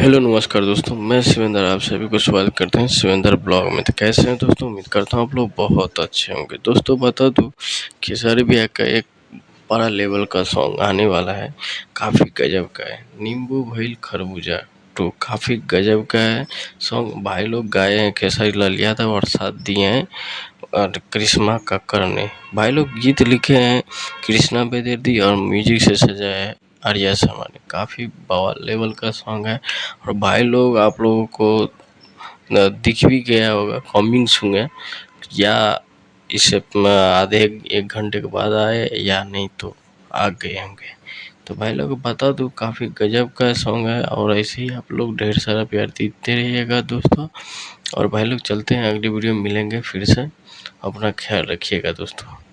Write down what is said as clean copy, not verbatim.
Hello नमस्कार दोस्तों, मैं शिवेंद्र आप सभी को स्वागत करते हैं शिवेंद्र ब्लॉग में। तो कैसे हैं दोस्तों? उम्मीद करता हूँ आप लोग बहुत अच्छे होंगे। दोस्तों बता दूं, खेसारी भैया का एक बड़ा लेवल का सॉन्ग आने वाला है, काफ़ी गजब का है। नींबू भइल खरबूजा तो काफ़ी गजब का है सॉन्ग। भाई लोग गाए हैं खेसारी लाल यादव और साथ दिए हैं और करिश्मा कक्कर ने। भाई लोग गीत लिखे हैं कृष्णा बेदर्दी और म्यूजिक से सजाया है आर्या शर्मा ने। काफ़ी बवाल लेवल का सॉन्ग है और भाई लोग आप लोगों को दिख भी गया होगा कमिंग सून है, या इसे आधे एक घंटे के बाद आए या नहीं तो आ गए होंगे। तो भाई लोग बता दूं, काफ़ी गजब का सॉन्ग है और ऐसे ही आप लोग ढेर सारा प्यार देते रहिएगा दोस्तों। और भाई लोग चलते हैं, अगली वीडियो में मिलेंगे फिर से। अपना ख्याल रखिएगा दोस्तों।